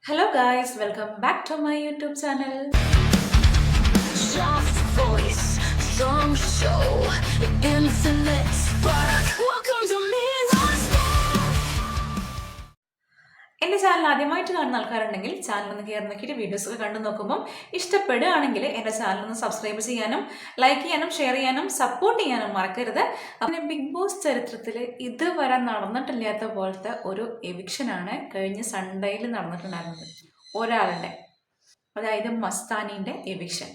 Hello guys, welcome back to my YouTube channel. Soft voice, strong show, infinite spark. Welcome to Midnight's എൻ്റെ channel ആദ്യമായിട്ട് കാണുന്ന ആൾക്കാരുണ്ടെങ്കിൽ channel ഒന്ന് കയറി നോക്കിയിട്ട് വീഡിയോസൊക്കെ കണ്ടു നോക്കുമ്പോൾ ഇഷ്ടപ്പെടുകയാണെങ്കിൽ എൻ്റെ ചാനൽ ഒന്ന് സബ്സ്ക്രൈബ് ചെയ്യാനും ലൈക്ക് ചെയ്യാനും ഷെയർ ചെയ്യാനും സപ്പോർട്ട് ചെയ്യാനും മറക്കരുത്. പിന്നെ ബിഗ് ബോസ് ചരിത്രത്തിൽ ഇതുവരെ നടന്നിട്ടില്ലാത്ത പോലത്തെ ഒരു എവിക്ഷനാണ് കഴിഞ്ഞ സൺഡേയിൽ നടന്നിട്ടുണ്ടായിരുന്നത്. ഒരാളുടെ, അതായത് മസ്താനീൻ്റെ എവിക്ഷൻ.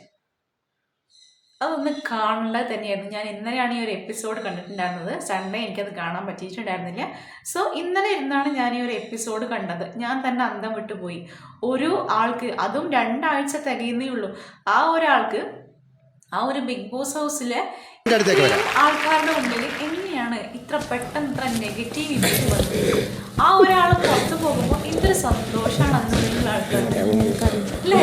അതൊന്ന് കാണേണ്ടത് തന്നെയായിരുന്നു. ഞാൻ ഇന്നലെയാണ് ഈ ഒരു എപ്പിസോഡ് കണ്ടിട്ടുണ്ടായിരുന്നത്. സൺഡേ എനിക്കത് കാണാൻ പറ്റിയിട്ടുണ്ടായിരുന്നില്ല. സോ ഇന്നലെ ഇരുന്നാണ് ഞാൻ ഈ ഒരു എപ്പിസോഡ് കണ്ടത്. ഞാൻ തന്നെ അന്തം വിട്ടുപോയി. ഒരു ആൾക്ക്, അതും 2 ആഴ്ച തികയുന്നേ ഉള്ളൂ, ആ ഒരാൾക്ക് ആ ഒരു ബിഗ് ബോസ് ഹൗസിലെ ആൾക്കാരുടെ മുമ്പിൽ എങ്ങനെയാണ് ഇത്ര പെട്ടെന്ന് ഇത്ര നെഗറ്റീവ് ഇമേജ് വന്നത്? ആ ഒരാൾ പുറത്തു പോകുമ്പോൾ എന്തൊരു സന്തോഷമാണ് അന്നുള്ള ആൾക്കാർക്ക് അല്ലേ?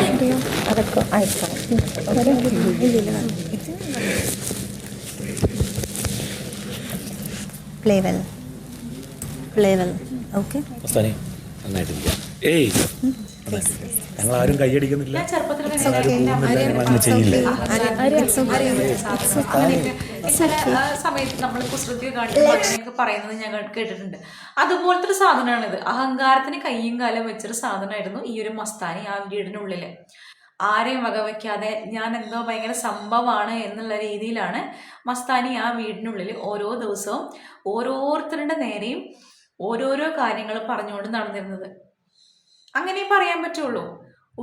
Play well. Play well. Okay? നന്നായിട്ടില്ല. ഏയ് ഞങ്ങൾ ആരും കൈയടിക്കുന്നില്ല, ഞാൻ ചെറുപ്പത്തിൽ ചെയ്യില്ല. ചില സമയത്ത് നമ്മൾ കുസൃതി കാണിക്കുന്നൊക്കെ പറയുന്നത് ഞങ്ങൾ കേട്ടിട്ടുണ്ട്. അതുപോലത്തെ ഒരു സാധനമാണിത്. അഹങ്കാരത്തിന് കയ്യും കാലം വെച്ചൊരു സാധനമായിരുന്നു ഈ ഒരു മസ്താനി ആ വീടിനുള്ളില്. ആരെയും വകവയ്ക്കാതെ ഞാൻ എന്തോ ഭയങ്കര സംഭവമാണ് എന്നുള്ള രീതിയിലാണ് മസ്താനി ആ വീടിനുള്ളിൽ ഓരോ ദിവസവും ഓരോരുത്തരുടെ നേരെയും ഓരോരോ കാര്യങ്ങൾ പറഞ്ഞുകൊണ്ട് നടന്നിരുന്നത്. അങ്ങനെ പറയാൻ പറ്റുള്ളൂ.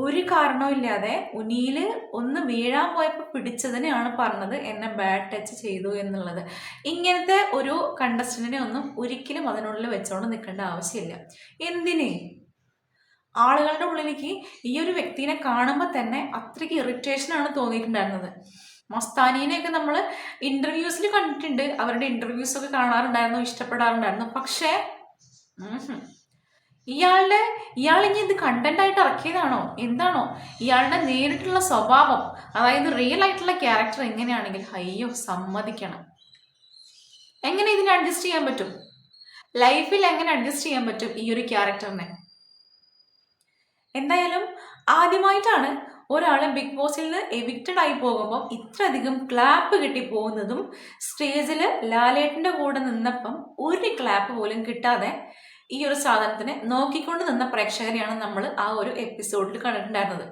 ഒരു കാരണവുമില്ലാതെ ഉനിയില് ഒന്ന് വീഴാൻ പോയപ്പോൾ പിടിച്ചതിനെയാണ് പറഞ്ഞത് എന്നെ ബാഡ് ടച്ച് ചെയ്തു എന്നുള്ളത്. ഇങ്ങനത്തെ ഒരു കണ്ടസ്റ്റന്റിനെ ഒന്നും ഒരിക്കലും അതിനുള്ളിൽ വെച്ചോണ്ട് നിൽക്കേണ്ട ആവശ്യമില്ല. എന്തിന്? ആളുകളുടെ ഉള്ളിലേക്ക് ഈ ഒരു വ്യക്തിനെ കാണുമ്പോൾ തന്നെ അത്രയ്ക്ക് ഇറിറ്റേഷനാണ് തോന്നിയിട്ടുണ്ടായിരുന്നത്. മസ്താനീനെയൊക്കെ നമ്മൾ ഇന്റർവ്യൂസിൽ കണ്ടിട്ടുണ്ട്, അവരുടെ ഇന്റർവ്യൂസൊക്കെ കാണാറുണ്ടായിരുന്നു, ഇഷ്ടപ്പെടാറുണ്ടായിരുന്നു. പക്ഷേ ഇയാളിനി ഇത് കണ്ടന്റ് ആയിട്ട് ഇറക്കിയതാണോ എന്താണോ? ഇയാളുടെ നേരിട്ടുള്ള സ്വഭാവം, അതായത് റിയൽ ആയിട്ടുള്ള ക്യാരക്ടർ എങ്ങനെയാണെങ്കിൽ അയ്യോ സമ്മതിക്കണം. എങ്ങനെ ഇതിനെ അഡ്ജസ്റ്റ് ചെയ്യാൻ പറ്റും? ലൈഫിൽ എങ്ങനെ അഡ്ജസ്റ്റ് ചെയ്യാൻ പറ്റും ഈ ഒരു ക്യാരക്ടറിനെ? എന്തായാലും ആദ്യമായിട്ടാണ് ഒരാളെ ബിഗ് ബോസിൽ നിന്ന് എവിക്റ്റഡ് ആയി പോകുമ്പോൾ ഇത്രയധികം ക്ലാപ്പ് കിട്ടി പോകുന്നതും. സ്റ്റേജിൽ ലാലേട്ടൻ്റെ കൂടെ നിന്നപ്പം ഒരു ക്ലാപ്പ് പോലും കിട്ടാതെ ഈ ഒരു സാധനത്തിനെ നോക്കിക്കൊണ്ട് നിന്ന പ്രേക്ഷകരെയാണ് നമ്മൾ ആ ഒരു എപ്പിസോഡിൽ കണ്ടിട്ടുണ്ടായിരുന്നത്.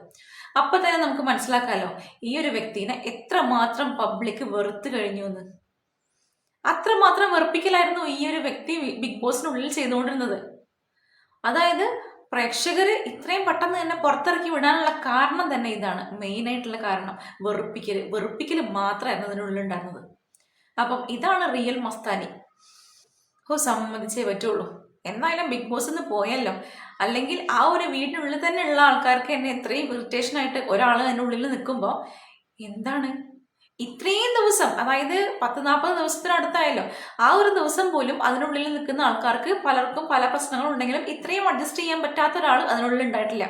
അപ്പൊ തന്നെ നമുക്ക് മനസ്സിലാക്കാമല്ലോ ഈ ഒരു വ്യക്തിനെ എത്രമാത്രം പബ്ലിക് വെറുത്ത് കഴിഞ്ഞു എന്ന്. അത്രമാത്രം വെറുപ്പിക്കലായിരുന്നു ഈ ഒരു വ്യക്തി ബിഗ് ബോസിനുള്ളിൽ ചെയ്തുകൊണ്ടിരുന്നത്. അതായത് പ്രേക്ഷകർ ഇത്രയും പെട്ടെന്ന് തന്നെ പുറത്തിറക്കി വിടാനുള്ള കാരണം തന്നെ ഇതാണ്. മെയിനായിട്ടുള്ള കാരണം വെറുപ്പിക്കൽ മാത്രമായിരുന്നു അതിനുള്ളിൽ ഉണ്ടായിരുന്നത്. അപ്പം ഇതാണ് റിയൽ മസ്താനി. സമ്മതിച്ചേ പറ്റുള്ളൂ. എന്നാലും ബിഗ് ബോസ് നിന്ന് പോയല്ലോ. അല്ലെങ്കിൽ ആ ഒരു വീടിനുള്ളിൽ തന്നെ ഉള്ള ആൾക്കാർക്ക് എന്നെ ഇത്രയും ഇറിറ്റേഷൻ ആയിട്ട് ഒരാൾ അതിൻ്റെ ഉള്ളിൽ നിൽക്കുമ്പോൾ എന്താണ് ഇത്രയും ദിവസം, അതായത് 10-40 ദിവസത്തിനടുത്തായല്ലോ, ആ ഒരു ദിവസം പോലും അതിനുള്ളിൽ നിൽക്കുന്ന ആൾക്കാർക്ക് പലർക്കും പല പ്രശ്നങ്ങളും ഉണ്ടെങ്കിലും ഇത്രയും അഡ്ജസ്റ്റ് ചെയ്യാൻ പറ്റാത്ത ഒരാൾ അതിനുള്ളിൽ ഉണ്ടായിട്ടില്ല.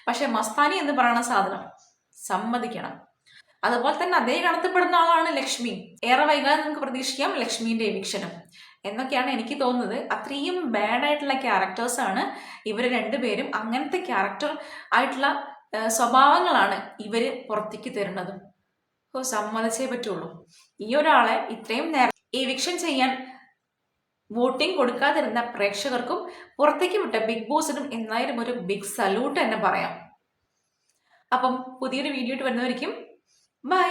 പക്ഷെ മസ്താനി എന്ന് പറയുന്ന സാധനം സമ്മതിക്കണം. അതുപോലെ തന്നെ അതേ കടത്തപ്പെടുന്ന ആളാണ് ലക്ഷ്മി. ഏറെ വൈകാതെ നമുക്ക് പ്രതീക്ഷിക്കാം ലക്ഷ്മീന്റെ എവിക്ഷനും എന്നൊക്കെയാണ് എനിക്ക് തോന്നുന്നത്. അത്രയും ബാഡ് ആയിട്ടുള്ള ക്യാരക്ടേഴ്സാണ് ഇവർ രണ്ടുപേരും. അങ്ങനത്തെ ക്യാരക്ടർ ആയിട്ടുള്ള സ്വഭാവങ്ങളാണ് ഇവര് പുറത്തേക്ക് തരുന്നതും. സമ്മതിച്ചേ പറ്റുള്ളൂ. ഈ ഒരാളെ ഇത്രയും നേരം എവിക്ഷൻ ചെയ്യാൻ വോട്ടിംഗ് കൊടുക്കാതിരുന്ന പ്രേക്ഷകർക്കും പുറത്തേക്ക് വിട്ട ബിഗ് ബോസിനും എന്നായാലും ഒരു ബിഗ് സല്യൂട്ട് തന്നെ പറയാം. അപ്പം പുതിയൊരു വീഡിയോ ആയിട്ട് വരുന്നവരിക്കും ബൈ.